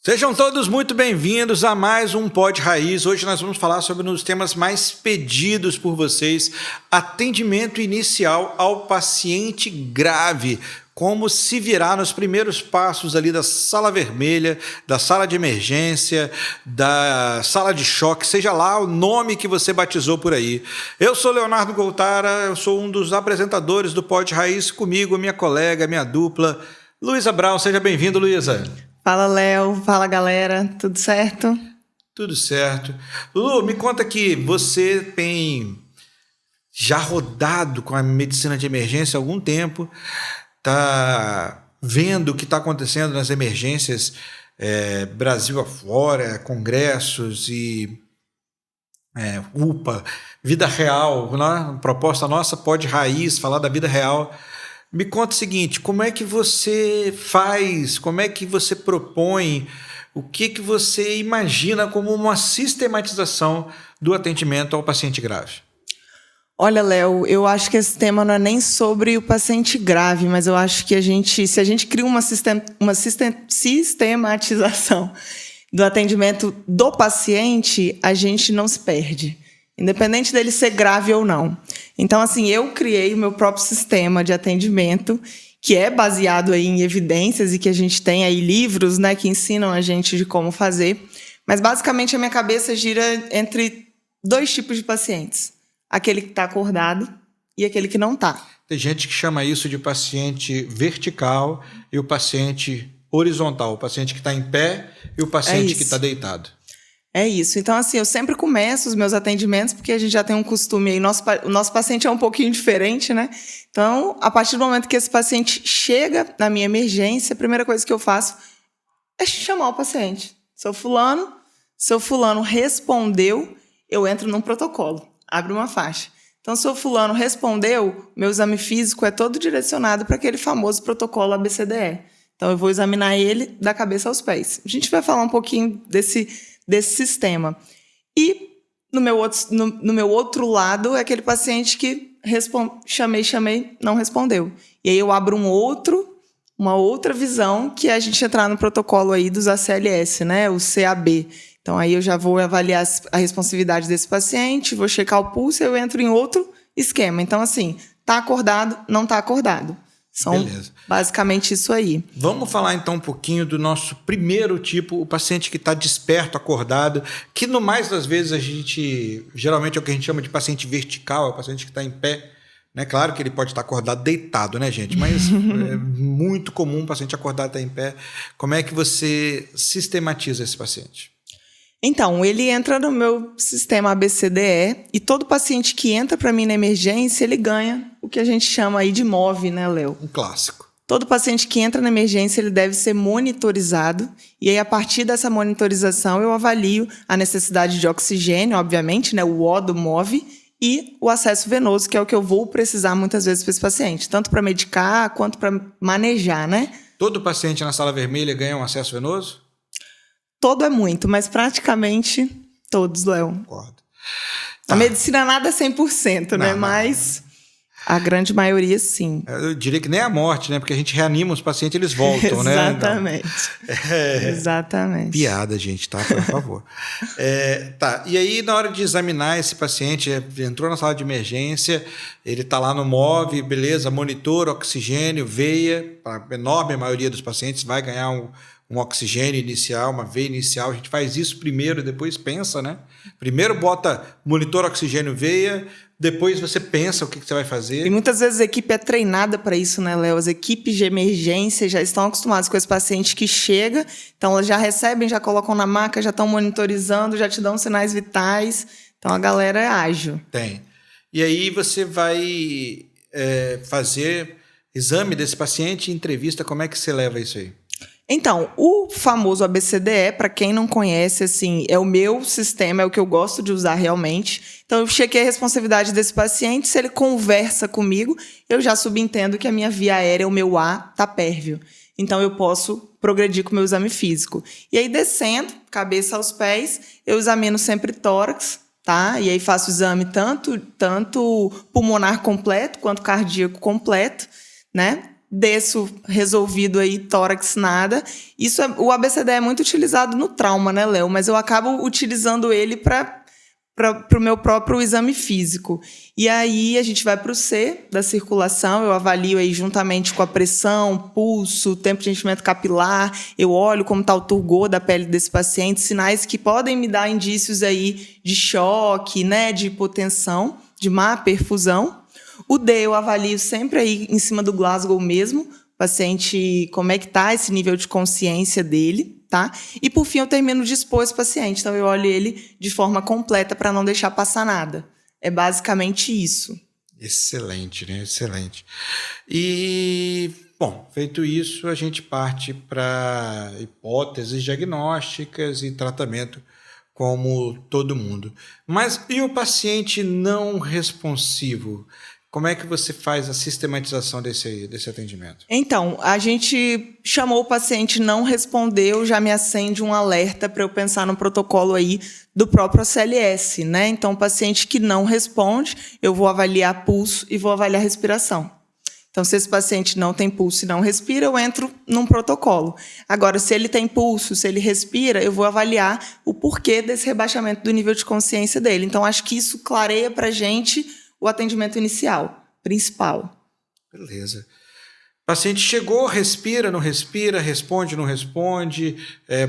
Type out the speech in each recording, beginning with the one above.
Sejam todos muito bem-vindos a mais um Pod Raiz. Hoje nós vamos falar sobre um dos temas mais pedidos por vocês, atendimento inicial ao paciente grave. Como se virar nos primeiros passos ali da sala vermelha, da sala de emergência, da sala de choque, seja lá o nome que você batizou por aí. Eu sou Leonardo Goltara, eu sou um dos apresentadores do Pod Raiz, comigo minha colega, minha dupla, Luísa Brown. Seja bem-vindo, Luísa. Fala, Léo. Fala, galera. Tudo certo? Tudo certo. Lu, me conta que você tem já rodado com a medicina de emergência há algum tempo, está vendo o que está acontecendo nas emergências Brasil afora, congressos e UPA, vida real, né? Proposta nossa, Pod Raiz, falar da vida real. Me conta o seguinte, como é que você faz, como é que você propõe, o que você imagina como uma sistematização do atendimento ao paciente grave? Olha, Léo, eu acho que esse tema não é nem sobre o paciente grave, mas eu acho que se a gente cria uma sistematização do atendimento do paciente, a gente não se perde, independente dele ser grave ou não. Então, assim, eu criei o meu próprio sistema de atendimento, que é baseado aí em evidências e que a gente tem aí livros, né, que ensinam a gente de como fazer. Mas, basicamente, a minha cabeça gira entre dois tipos de pacientes. Aquele que está acordado e aquele que não está. Tem gente que chama isso de paciente vertical e o paciente horizontal, o paciente que está em pé e o paciente que está deitado. É isso. Então, assim, eu sempre começo os meus atendimentos, porque a gente já tem um costume aí, o nosso paciente é um pouquinho diferente, né? Então, a partir do momento que esse paciente chega na minha emergência, a primeira coisa que eu faço é chamar o paciente. Seu fulano respondeu, eu entro num protocolo, abro uma faixa. Então, se o fulano respondeu, meu exame físico é todo direcionado para aquele famoso protocolo ABCDE. Então, eu vou examinar ele da cabeça aos pés. A gente vai falar um pouquinho desse sistema. E no meu outro lado é aquele paciente que chamei, não respondeu. E aí eu abro uma outra visão, que é a gente entrar no protocolo aí dos ACLS, né? O CAB. Então aí eu já vou avaliar a responsividade desse paciente, vou checar o pulso e eu entro em outro esquema. Então, assim, tá acordado, não tá acordado. São basicamente isso aí. Vamos falar então um pouquinho do nosso primeiro tipo, o paciente que está desperto, acordado, que no mais das vezes geralmente é o que a gente chama de paciente vertical, é o paciente que está em pé, né? Claro que ele pode estar acordado deitado, né, gente? Mas é muito comum o paciente acordado estar em pé. Como é que você sistematiza esse paciente? Então, ele entra no meu sistema ABCDE e todo paciente que entra para mim na emergência, ele ganha o que a gente chama aí de MOV, né, Léo? Um clássico. Todo paciente que entra na emergência, ele deve ser monitorizado e aí, a partir dessa monitorização, eu avalio a necessidade de oxigênio, obviamente, né, o O do MOV, e o acesso venoso, que é o que eu vou precisar muitas vezes para esse paciente, tanto para medicar quanto para manejar, né? Todo paciente na sala vermelha ganha um acesso venoso? Todo é muito, mas praticamente todos, Léo. Concordo. A medicina nada é 100%, né? Mas a grande maioria, sim. Eu diria que nem a morte, né? Porque a gente reanima os pacientes, eles voltam, né? Exatamente. Exatamente. Piada, gente, tá? Por favor. Tá. E aí, na hora de examinar esse paciente, entrou na sala de emergência, ele tá lá no MOV, beleza, monitor, oxigênio, veia. A enorme maioria dos pacientes vai ganhar um oxigênio inicial, uma veia inicial. A gente faz isso primeiro, depois pensa, né? Primeiro bota monitor, oxigênio, veia, depois você pensa o que você vai fazer. E muitas vezes a equipe é treinada para isso, né, Léo? As equipes de emergência já estão acostumadas com esse paciente que chega, então elas já recebem, já colocam na maca, já estão monitorizando, já te dão sinais vitais. Então a galera é ágil. Tem. E aí você vai fazer exame desse paciente, entrevista, como é que você leva isso aí? Então, o famoso ABCDE, para quem não conhece, assim, é o meu sistema, é o que eu gosto de usar realmente. Então, eu chequei a responsividade desse paciente, se ele conversa comigo, eu já subentendo que a minha via aérea, o meu A, está pérvio. Então, eu posso progredir com o meu exame físico. E aí, descendo, cabeça aos pés, eu examino sempre tórax, tá? E aí faço o exame tanto pulmonar completo, quanto cardíaco completo, né? desço resolvido aí, tórax, nada. O ABCD é muito utilizado no trauma, né, Léo? Mas eu acabo utilizando ele para o meu próprio exame físico. E aí a gente vai para o C, da circulação, eu avalio aí juntamente com a pressão, pulso, tempo de enchimento capilar, eu olho como está o turgor da pele desse paciente, sinais que podem me dar indícios aí de choque, né, de hipotensão, de má perfusão. O D eu avalio sempre aí em cima do Glasgow mesmo, paciente, como é que está esse nível de consciência dele, tá? E, por fim, eu termino de expor esse paciente. Então, eu olho ele de forma completa para não deixar passar nada. É basicamente isso. Excelente, né? Excelente. E, bom, feito isso, a gente parte para hipóteses diagnósticas e tratamento como todo mundo. Mas e o paciente não responsivo? Como é que você faz a sistematização desse atendimento? Então, a gente chamou o paciente, não respondeu, já me acende um alerta para eu pensar no protocolo aí do próprio CLS, né? Então, o paciente que não responde, eu vou avaliar pulso e vou avaliar respiração. Então, se esse paciente não tem pulso e não respira, eu entro num protocolo. Agora, se ele tem pulso, se ele respira, eu vou avaliar o porquê desse rebaixamento do nível de consciência dele. Então, acho que isso clareia para a gente o atendimento inicial, principal. Beleza. O paciente chegou, respira, não respira, responde, não responde,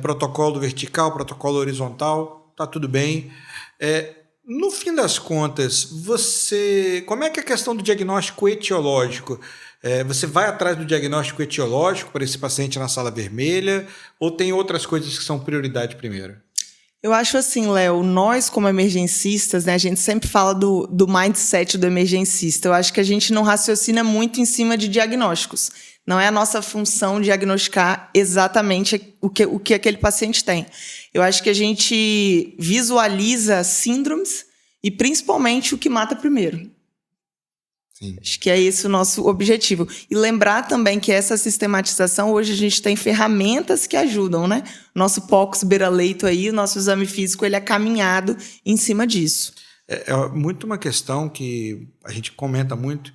protocolo vertical, protocolo horizontal, tá tudo bem. No fim das contas, como é que é a questão do diagnóstico etiológico? Você vai atrás do diagnóstico etiológico para esse paciente na sala vermelha ou tem outras coisas que são prioridade primeiro? Eu acho assim, Léo, nós como emergencistas, né, a gente sempre fala do mindset do emergencista. Eu acho que a gente não raciocina muito em cima de diagnósticos. Não é a nossa função diagnosticar exatamente o que aquele paciente tem. Eu acho que a gente visualiza síndromes e principalmente o que mata primeiro. Sim. Acho que é esse o nosso objetivo. E lembrar também que essa sistematização, hoje a gente tem ferramentas que ajudam, né? Nosso POCS beira-leito aí, o nosso exame físico, ele é caminhado em cima disso. É muito uma questão que a gente comenta muito,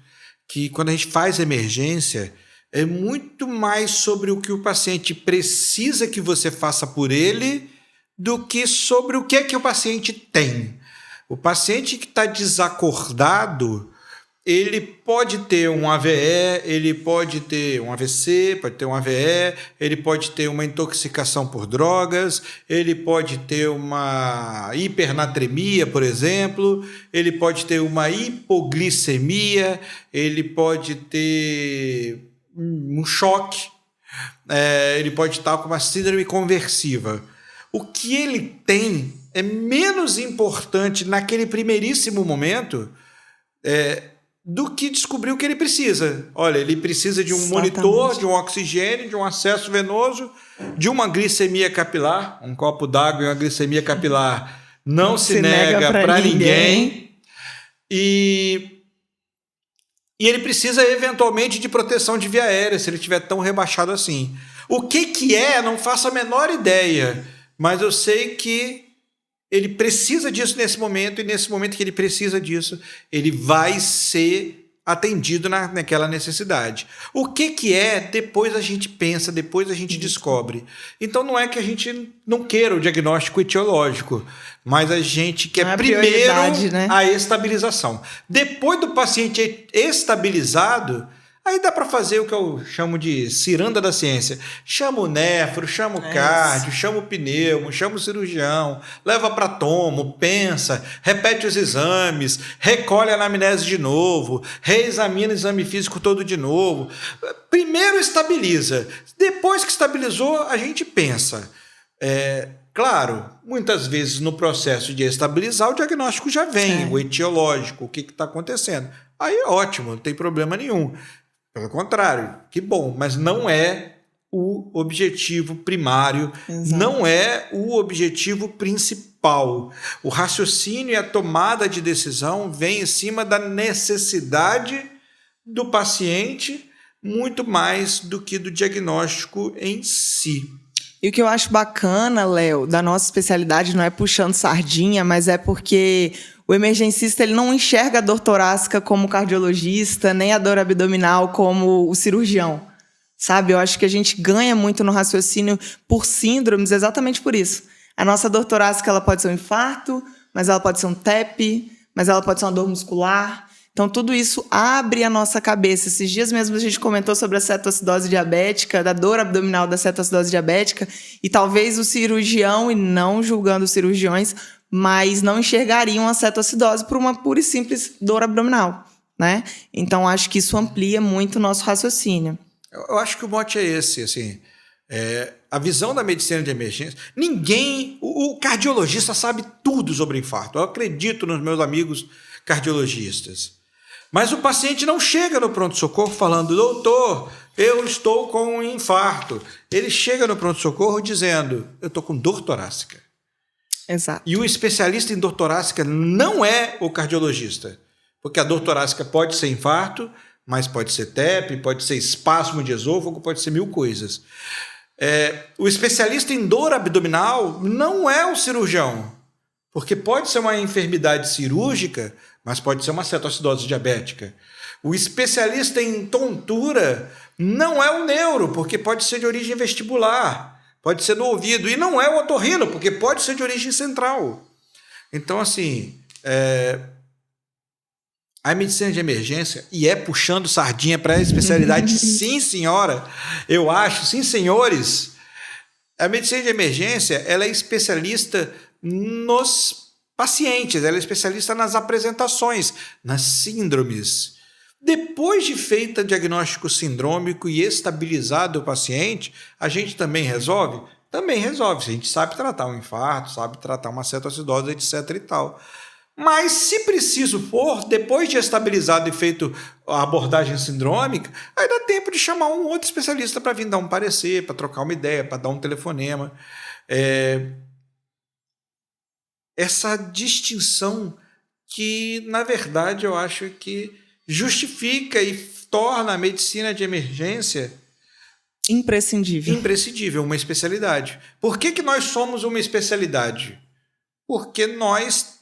que quando a gente faz emergência, é muito mais sobre o que o paciente precisa que você faça por ele do que sobre o que é que o paciente tem. O paciente que está desacordado, ele pode ter um AVE, ele pode ter um AVC, pode ter um AVE, ele pode ter uma intoxicação por drogas, ele pode ter uma hipernatremia, por exemplo, ele pode ter uma hipoglicemia, ele pode ter um choque, ele pode estar com uma síndrome conversiva. O que ele tem é menos importante naquele primeiríssimo momento do que descobrir o que ele precisa. Olha, ele precisa de um monitor, de um oxigênio, de um acesso venoso, de uma glicemia capilar. Um copo d'água e uma glicemia capilar não se nega para ninguém. E ele precisa, eventualmente, de proteção de via aérea, se ele estiver tão rebaixado assim. O que é, não faço a menor ideia, mas eu sei que ele precisa disso nesse momento, e nesse momento que ele precisa disso, ele vai ser atendido naquela necessidade. O que é, depois a gente pensa, depois a gente descobre. Então não é que a gente não queira o diagnóstico etiológico, mas a gente quer primeiro, né, a estabilização. Depois do paciente estabilizado, aí dá para fazer o que eu chamo de ciranda da ciência. Chama o nefro, chama o cardio, chama o pneumo, chama o cirurgião, leva para tomo, pensa, repete os exames, recolhe a anamnese de novo, reexamina o exame físico todo de novo. Primeiro estabiliza. Depois que estabilizou, a gente pensa. Claro, muitas vezes no processo de estabilizar, o diagnóstico já vem, o etiológico, o que está acontecendo. Aí é ótimo, não tem problema nenhum. Pelo contrário, que bom, mas não é o objetivo primário, Exato. Não é o objetivo principal. O raciocínio e a tomada de decisão vem em cima da necessidade do paciente muito mais do que do diagnóstico em si. E o que eu acho bacana, Léo, da nossa especialidade não é puxando sardinha, mas é porque o emergencista ele não enxerga a dor torácica como o cardiologista, nem a dor abdominal como o cirurgião, sabe? Eu acho que a gente ganha muito no raciocínio por síndromes exatamente por isso. A nossa dor torácica ela pode ser um infarto, mas ela pode ser um TEP, mas ela pode ser uma dor muscular. Então, tudo isso abre a nossa cabeça. Esses dias mesmo a gente comentou sobre a cetoacidose diabética, da dor abdominal da cetoacidose diabética, e talvez o cirurgião, e não julgando os cirurgiões, mas não enxergariam a cetoacidose por uma pura e simples dor abdominal, né? Então, acho que isso amplia muito o nosso raciocínio. Eu acho que o mote é esse, assim, a visão da medicina de emergência. O cardiologista sabe tudo sobre infarto. Eu acredito nos meus amigos cardiologistas. Mas o paciente não chega no pronto-socorro falando, doutor, eu estou com um infarto. Ele chega no pronto-socorro dizendo, eu estou com dor torácica. Exato. E o especialista em dor torácica não é o cardiologista. Porque a dor torácica pode ser infarto, mas pode ser TEP, pode ser espasmo de esôfago, pode ser mil coisas. O especialista em dor abdominal não é o cirurgião. Porque pode ser uma enfermidade cirúrgica, mas pode ser uma cetoacidose diabética. O especialista em tontura não é o neuro, porque pode ser de origem vestibular, pode ser do ouvido, e não é o otorrino, porque pode ser de origem central. Então, assim, a medicina de emergência, e puxando sardinha para a especialidade, sim, senhora, eu acho, sim, senhores, a medicina de emergência ela é especialista nos pacientes, ela é especialista nas apresentações, nas síndromes. Depois de feita diagnóstico sindrômico e estabilizado o paciente, a gente também resolve? Também resolve. A gente sabe tratar um infarto, sabe tratar uma cetoacidose, etc. e tal. Mas, se preciso for, depois de estabilizado e feito a abordagem sindrômica, aí dá tempo de chamar um outro especialista para vir dar um parecer, para trocar uma ideia, para dar um telefonema. Essa distinção que, na verdade, eu acho que justifica e torna a medicina de emergência imprescindível, uma especialidade. Por que nós somos uma especialidade? Porque nós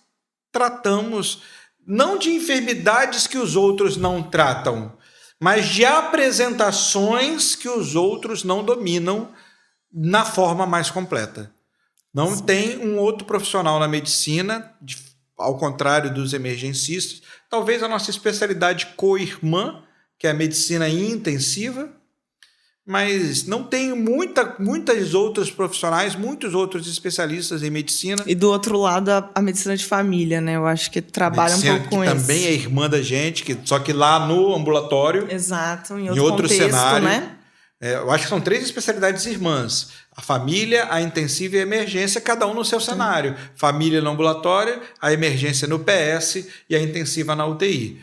tratamos não de enfermidades que os outros não tratam, mas de apresentações que os outros não dominam na forma mais completa. Não Sim. Tem um outro profissional na medicina, ao contrário dos emergencistas, talvez a nossa especialidade co-irmã, que é a medicina intensiva, mas não tem muitos outros profissionais, muitos outros especialistas em medicina. E do outro lado, a medicina de família, né? Eu acho que trabalha um pouco com isso. Também é irmã da gente, só que lá no ambulatório. Exato, em outro contexto, cenário, né? Eu acho que são 3 especialidades irmãs. A família, a intensiva e a emergência, cada um no seu cenário. Família no ambulatório, a emergência no PS e a intensiva na UTI.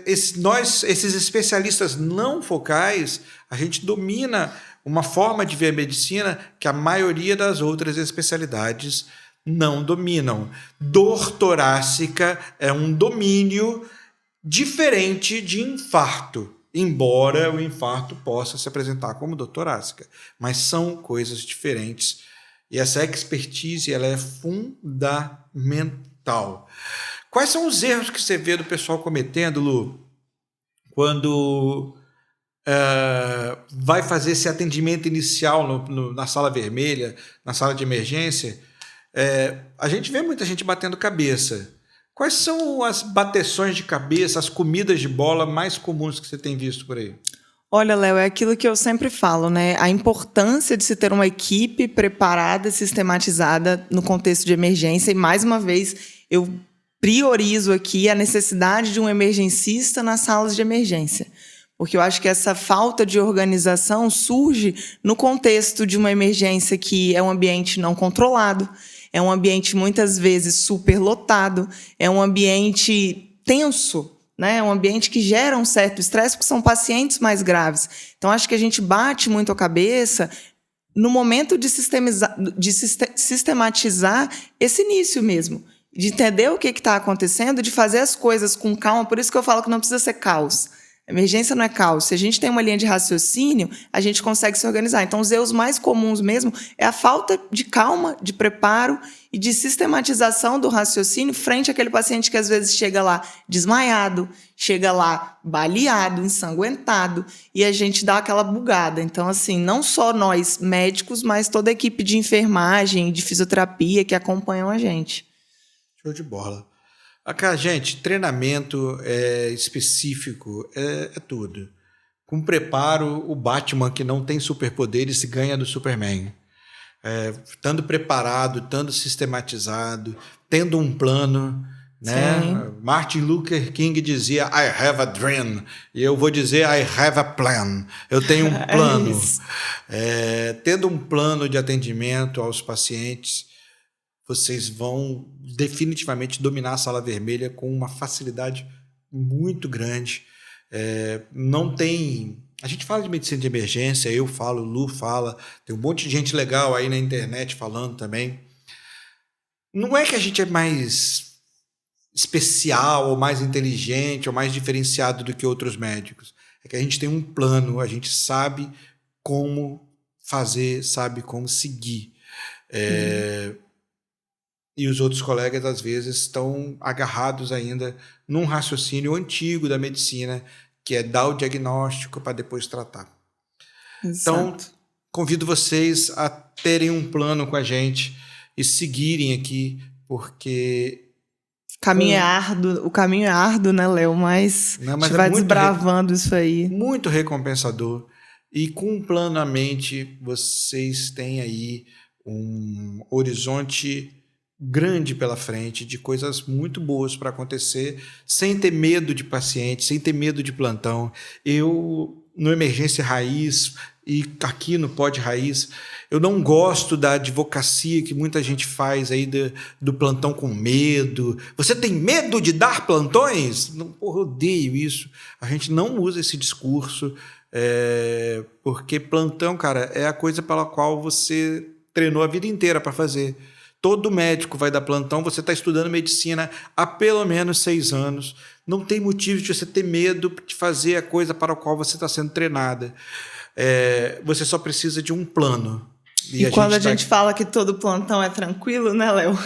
Esses especialistas não focais, a gente domina uma forma de ver a medicina que a maioria das outras especialidades não dominam. Dor torácica é um domínio diferente de infarto, embora o infarto possa se apresentar como dor torácica, mas são coisas diferentes e essa expertise ela é fundamental. Quais são os erros que você vê do pessoal cometendo, Lu, quando vai fazer esse atendimento inicial na sala vermelha, na sala de emergência? A gente vê muita gente batendo cabeça. Quais são as bateções de cabeça, as comidas de bola mais comuns que você tem visto por aí? Olha, Léo, é aquilo que eu sempre falo, né? A importância de se ter uma equipe preparada e sistematizada no contexto de emergência. E, mais uma vez, eu priorizo aqui a necessidade de um emergencista nas salas de emergência. Porque eu acho que essa falta de organização surge no contexto de uma emergência que é um ambiente não controlado, é um ambiente muitas vezes superlotado, é um ambiente tenso, né? É um ambiente que gera um certo estresse, porque são pacientes mais graves. Então, acho que a gente bate muito a cabeça no momento de sistematizar esse início mesmo, de entender o que está acontecendo, de fazer as coisas com calma. Por isso que eu falo que não precisa ser caos. Emergência não é caos. Se a gente tem uma linha de raciocínio, a gente consegue se organizar. Então, os erros mais comuns mesmo é a falta de calma, de preparo e de sistematização do raciocínio frente àquele paciente que às vezes chega lá desmaiado, chega lá baleado, ensanguentado, e a gente dá aquela bugada. Então, assim, não só nós médicos, mas toda a equipe de enfermagem, de fisioterapia que acompanham a gente. Show de bola. Gente, treinamento específico é tudo. Com preparo, o Batman, que não tem superpoderes, ganha do Superman. Estando preparado, estando sistematizado, tendo um plano, né? Martin Luther King dizia I have a dream, e eu vou dizer I have a plan. Eu tenho um plano. Tendo um plano de atendimento aos pacientes, vocês vão definitivamente dominar a sala vermelha com uma facilidade muito grande. Não tem... A gente fala de medicina de emergência, eu falo, Lu fala, tem um monte de gente legal aí na internet falando também. Não é que a gente é mais especial, ou mais inteligente, ou mais diferenciado do que outros médicos. É que a gente tem um plano, a gente sabe como fazer, sabe como seguir. E os outros colegas, às vezes, estão agarrados ainda num raciocínio antigo da medicina, que é dar o diagnóstico para depois tratar. Exato. Então, convido vocês a terem um plano com a gente e seguirem aqui, porque... O caminho é árduo, né, Léo? Mas a gente vai desbravando isso aí. Muito recompensador. E com um plano à mente, vocês têm aí um horizonte grande pela frente, de coisas muito boas para acontecer, sem ter medo de paciente, sem ter medo de plantão. Eu, no Emergência Raiz e aqui no Pod Raiz, eu não gosto da advocacia que muita gente faz aí do plantão com medo. Você tem medo de dar plantões? Não, porra, eu odeio isso. A gente não usa esse discurso, porque plantão, cara, é a coisa pela qual você treinou a vida inteira para fazer. Todo médico vai dar plantão, você está estudando medicina há pelo menos 6 anos. Não tem motivo de você ter medo de fazer a coisa para a qual você está sendo treinada. Você só precisa de um plano. E quando a gente fala que todo plantão é tranquilo, né, Léo?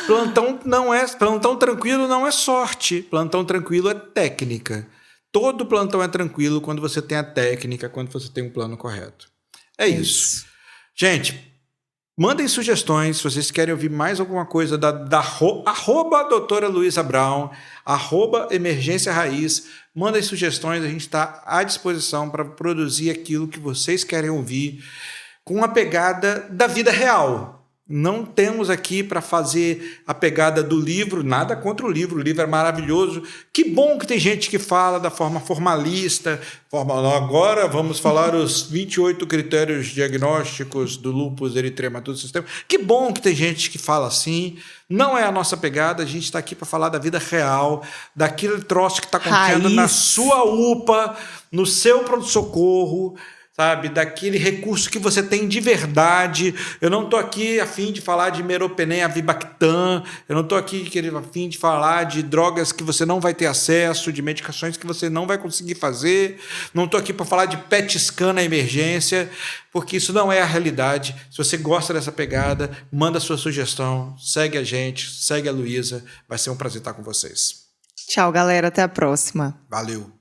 Plantão tranquilo não é sorte. Plantão tranquilo é técnica. Todo plantão é tranquilo quando você tem a técnica, quando você tem um plano correto. É isso. Gente, mandem sugestões, se vocês querem ouvir mais alguma coisa @ doutora Luísa Brown, @ Emergência Raiz. Mandem sugestões, a gente está à disposição para produzir aquilo que vocês querem ouvir com a pegada da vida real. Não temos aqui para fazer a pegada do livro, nada contra o livro é maravilhoso. Que bom que tem gente que fala da forma formalista. Agora vamos falar os 28 critérios diagnósticos do lúpus eritematoso sistêmico. Que bom que tem gente que fala assim. Não é a nossa pegada, a gente está aqui para falar da vida real, daquele troço que está acontecendo na sua UPA, no seu pronto-socorro, sabe, daquele recurso que você tem de verdade. Eu não estou aqui a fim de falar de meropenem, avibactam, eu não estou aqui a fim de falar de drogas que você não vai ter acesso, de medicações que você não vai conseguir fazer, não estou aqui para falar de PET scan na emergência, porque isso não é a realidade. Se você gosta dessa pegada, manda sua sugestão, segue a gente, segue a Luísa, vai ser um prazer estar com vocês. Tchau, galera, até a próxima. Valeu.